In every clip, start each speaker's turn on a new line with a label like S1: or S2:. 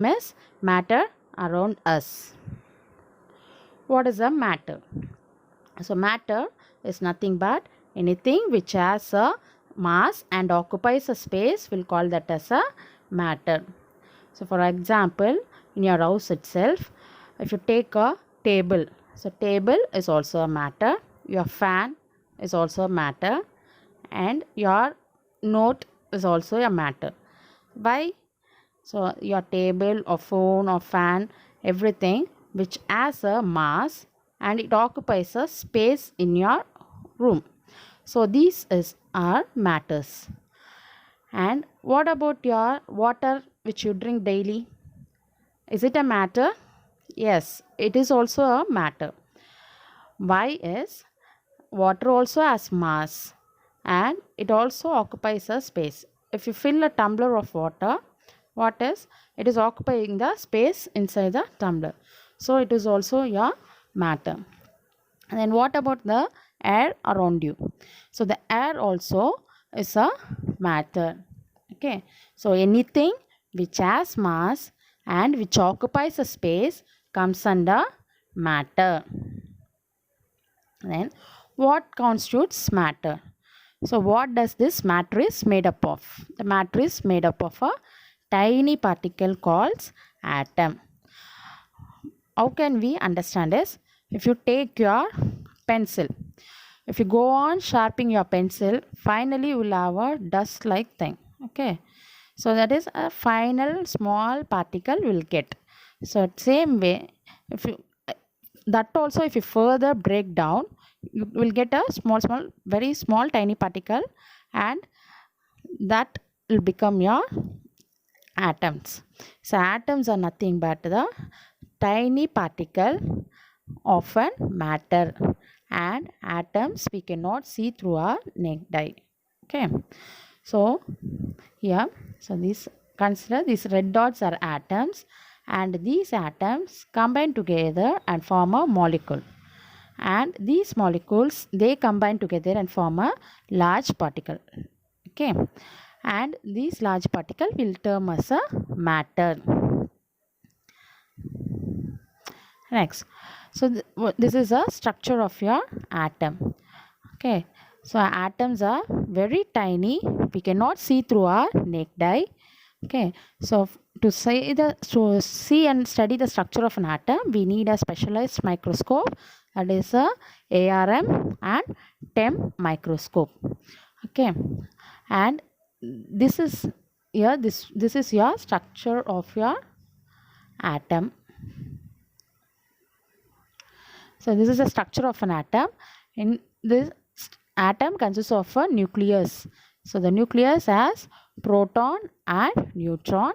S1: is matter around us. What is a matter? So matter is nothing but anything which has a mass and occupies a space. We'll call that as a matter. So for example, in your house itself, if you take a table, so table is also a matter, your fan is also a matter, and your note is also a matter. Why? So your table or phone or fan, everything which has a mass and it occupies a space in your room. So these is are matters. And what about your water which you drink daily? Is it a matter? Yes, it is also a matter. Why is water also has mass and it also occupies a space. If you fill a tumbler of water, what is it is occupying the space inside the tumbler. So it is also your matter. And then what about the air around you? So the air also is a matter. Okay. So anything which has mass and which occupies a space comes under matter. Then what constitutes matter? So what does this matter is made up of? The matter is made up of a tiny particle called atom. How can we understand this? If you take your pencil, if you go on sharpening your pencil, finally you will have a dust like thing. Okay. So that is a final small particle will get. So same way, if you that also if you further break down, you will get a small very small tiny particle, and that will become your atoms. So atoms are nothing but the tiny particle of an matter, and atoms we cannot see through our naked eye. Okay. So here, so this consider these red dots are atoms, and these atoms combine together and form a molecule, and these molecules they combine together and form a large particle. Okay. And these large particle will term as a matter. Next, so this is a structure of your atom. Okay. So atoms are very tiny, we cannot see through our naked eye. Okay. So to see and study the structure of an atom, we need a specialized microscope, that is a ARM and TEM microscope. Okay. And this is here, this is your structure of your atom. So this is the structure of an atom. In this atom consists of a nucleus. So the nucleus has proton and neutron,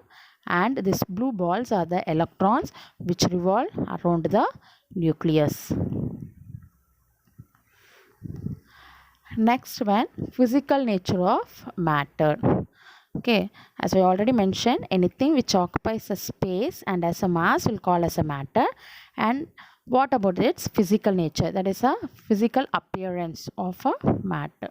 S1: and these blue balls are the electrons which revolve around the nucleus. Next one, physical nature of matter. Okay, as I already mentioned, anything which occupies a space and has a mass will call as a matter. And what about its physical nature? That is a physical appearance of a matter,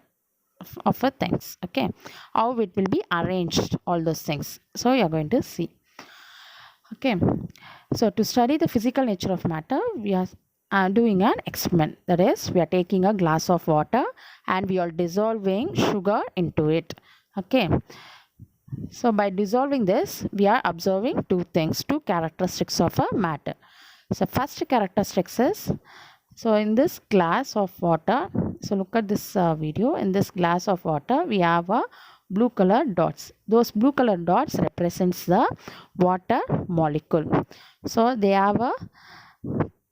S1: of a things. Okay, how it will be arranged, all those things. So you are going to see. Okay, so to study the physical nature of matter, we are doing an experiment. That is, we are taking a glass of water and we are dissolving sugar into it. Okay. So by dissolving this, we are observing two things, two characteristics of a matter. So first characteristics is, so in this glass of water, so look at this video. In this glass of water, we have a blue color dots. Those blue color dots represents the water molecule. So they have a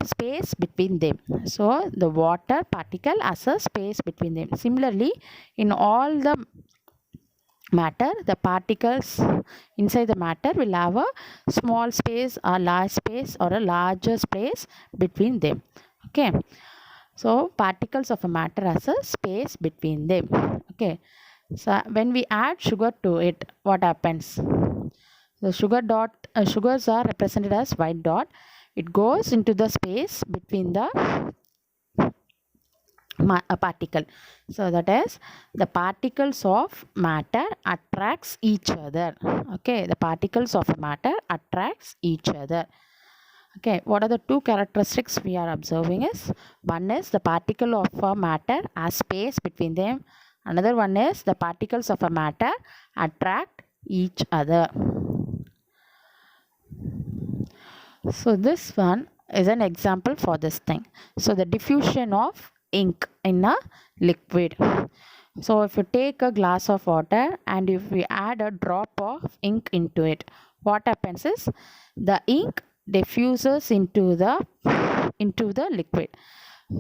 S1: space between them. So the water particle has a space between them. Similarly, in all the matter, the particles inside the matter will have a small space, a large space, or a larger space between them. Okay. So particles of a matter has a space between them. Okay. So when we add sugar to it, what happens? The sugars are represented as white dot. It goes into the space between the a particle. So that is, the particles of matter attracts each other. Okay, the particles of matter attracts each other. Okay, what are the two characteristics we are observing is, one is the particle of a matter has space between them. Another one is the particles of a matter attract each other. So this one is an example for this thing. So the diffusion of ink in a liquid. So if you take a glass of water and if we add a drop of ink into it, what happens is the ink diffuses into the liquid.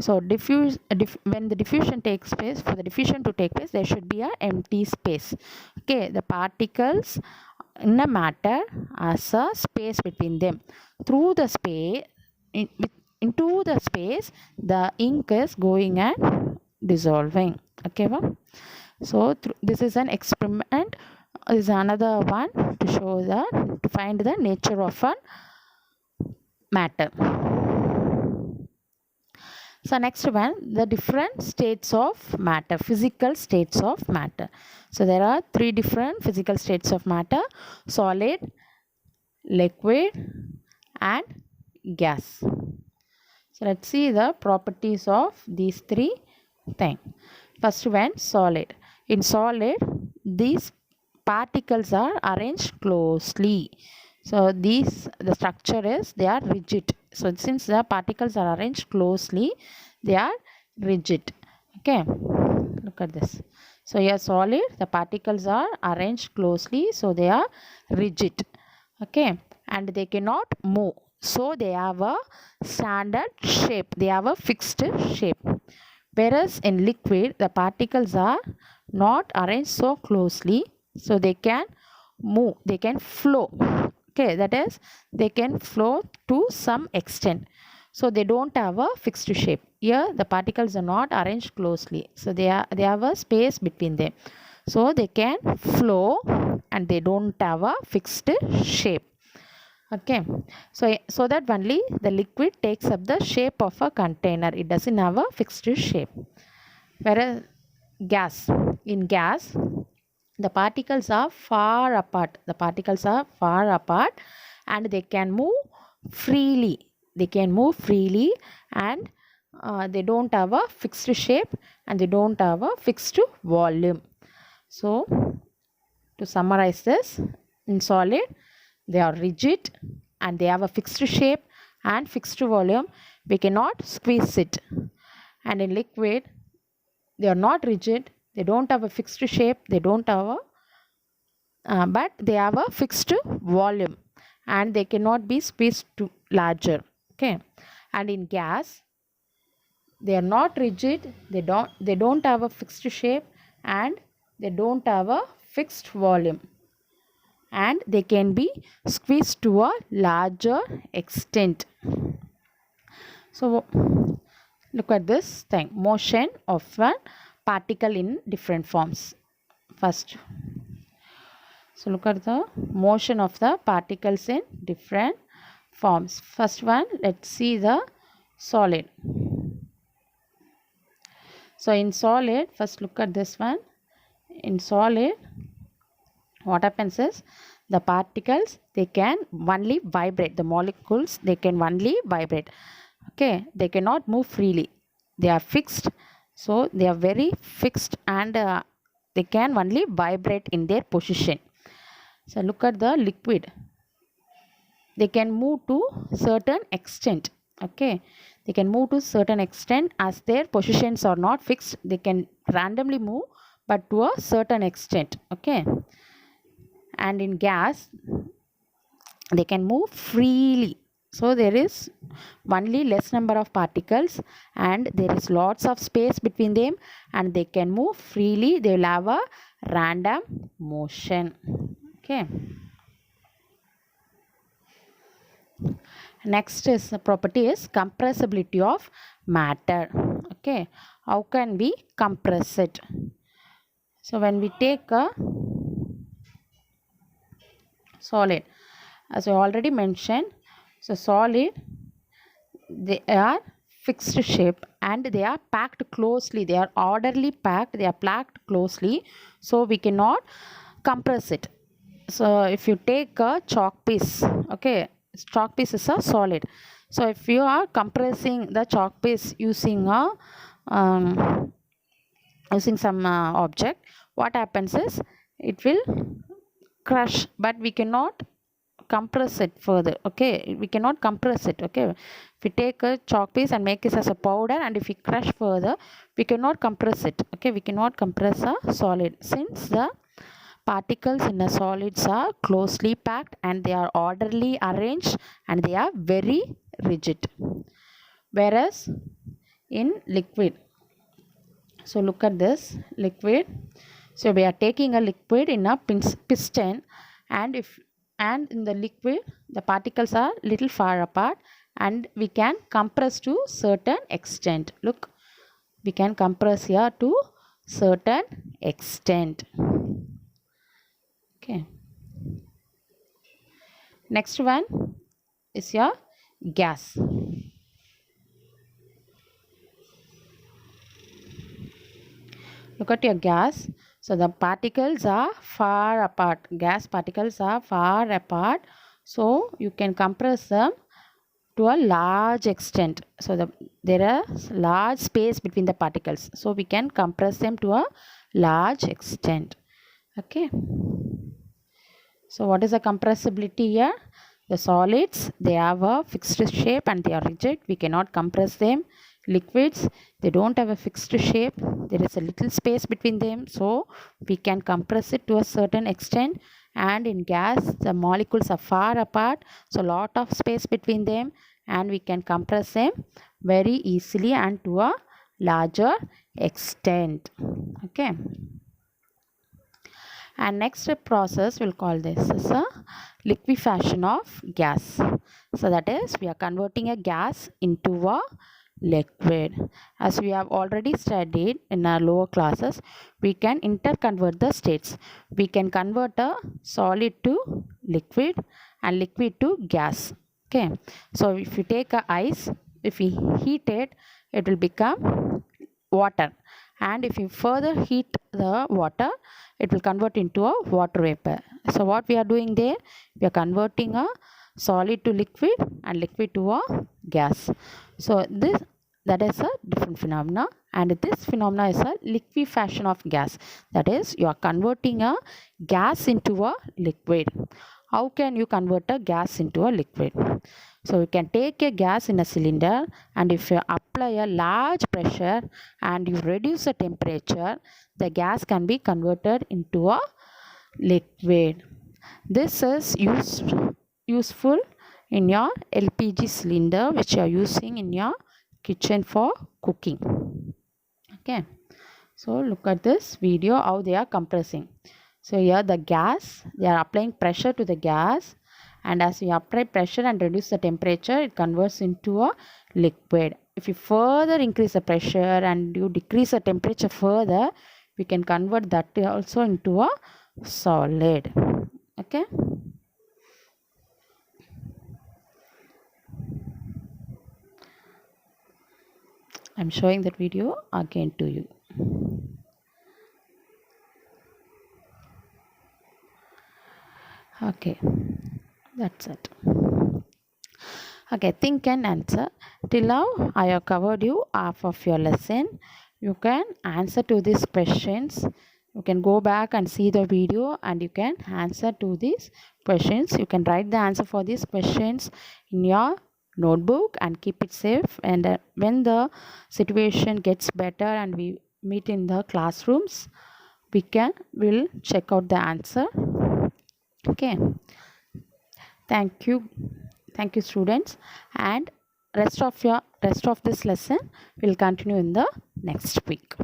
S1: So when the diffusion takes place, for the diffusion to take place, there should be an empty space. Okay, the particles in a matter has a space between them. Through the space, into the space, the ink is going and dissolving. Okay, so this is an experiment. This is another one to show to find the nature of a matter. So next one, the different states of matter, physical states of matter. So there are three different physical states of matter: solid, liquid and gas. So let's see the properties of these three things. First one, solid. In solid, these particles are arranged closely. So the structure is, they are rigid. So since the particles are arranged closely, they are rigid. Okay, look at this. So here solid, the particles are arranged closely, so they are rigid. Okay, and they cannot move. So they have a standard shape. They have a fixed shape. Whereas in liquid, the particles are not arranged so closely, so they can move, they can flow. Okay, that is, they can flow to some extent. So they don't have a fixed shape. Here the particles are not arranged closely, so they have a space between them. So they can flow and they don't have a fixed shape. Okay, so that only the liquid takes up the shape of a container. It doesn't have a fixed shape. Whereas in gas, the particles are far apart. The particles are far apart and they can move freely. They can move freely and they don't have a fixed shape and they don't have a fixed volume. So to summarize this, in solid, they are rigid and they have a fixed shape and fixed volume. We cannot squeeze it. And in liquid, they are not rigid. They don't have a fixed shape. They don't have but they have a fixed volume and they cannot be squeezed to larger. Okay. And in gas, they are not rigid. They don't have a fixed shape and they don't have a fixed volume. And they can be squeezed to a larger extent. So look at this thing, motion of a particle in different forms. First, so look at the motion of the particles in different forms. First one, let's see the solid. So in solid, first look at this one. In solid, what happens is, the particles, they can only vibrate. The molecules, they can only vibrate. Okay, they cannot move freely. They are fixed. So they are very fixed and they can only vibrate in their position. So look at the liquid. They can move to certain extent. Okay, they can move to certain extent as their positions are not fixed. They can randomly move but to a certain extent. Okay. And in gas, they can move freely. So there is only less number of particles and there is lots of space between them and they can move freely. They will have a random motion. Okay. Next is the property is compressibility of matter. Okay. How can we compress it? So when we take a solid, as I already mentioned, so solid, they are fixed shape and they are packed closely, they are orderly packed, they are packed closely, so we cannot compress it. So if you take a chalk piece, okay, chalk piece is a solid, so if you are compressing the chalk piece using a um, using some object, what happens is it will crush, but we cannot compress it further. Okay, we cannot compress it. Okay, if we take a chalk piece and make it as a powder, and if we crush further, we cannot compress it. Okay, we cannot compress a solid, since the particles in a solids are closely packed and they are orderly arranged and they are very rigid. Whereas in liquid, so look at this liquid. So we are taking a liquid in a piston, and in the liquid the particles are little far apart and we can compress to certain extent. Look, we can compress here to certain extent. Okay, next one is your gas. Look at your gas. So the particles are far apart. Gas particles are far apart. So you can compress them to a large extent. So there is large space between the particles. So we can compress them to a large extent. Okay. So what is the compressibility here? The solids, they have a fixed shape and they are rigid. We cannot compress them. Liquids, they don't have a fixed shape. There is a little space between them. So we can compress it to a certain extent. And in gas, the molecules are far apart. So lot of space between them. And we can compress them very easily and to a larger extent. Okay. And next process we'll call this as a liquefaction of gas. So that is, we are converting a gas into a liquid. As we have already studied in our lower classes, we can interconvert the states. We can convert a solid to liquid and liquid to gas. Okay, so if you take a ice, if we heat it, it will become water, and if you further heat the water, it will convert into a water vapor. So what we are doing there, we are converting a solid to liquid and liquid to a gas. So that is a different phenomena, and this phenomena is a liquefaction of gas. That is, you are converting a gas into a liquid. How can you convert a gas into a liquid? So you can take a gas in a cylinder, and if you apply a large pressure and you reduce the temperature, the gas can be converted into a liquid. This is useful in your LPG cylinder which you are using in your kitchen for cooking. Okay, so look at this video how they are compressing. So here the gas, they are applying pressure to the gas, and as you apply pressure and reduce the temperature, it converts into a liquid. If you further increase the pressure and you decrease the temperature further, we can convert that also into a solid. Okay. I'm showing that video again to you. Okay, that's it. Okay, think and answer. Till now, I have covered you half of your lesson. You can answer to these questions. You can go back and see the video and you can answer to these questions. You can write the answer for these questions in your notebook and keep it safe. And when the situation gets better and we meet in the classrooms, we'll check out the answer. Okay, thank you students, and rest of this lesson will continue in the next week.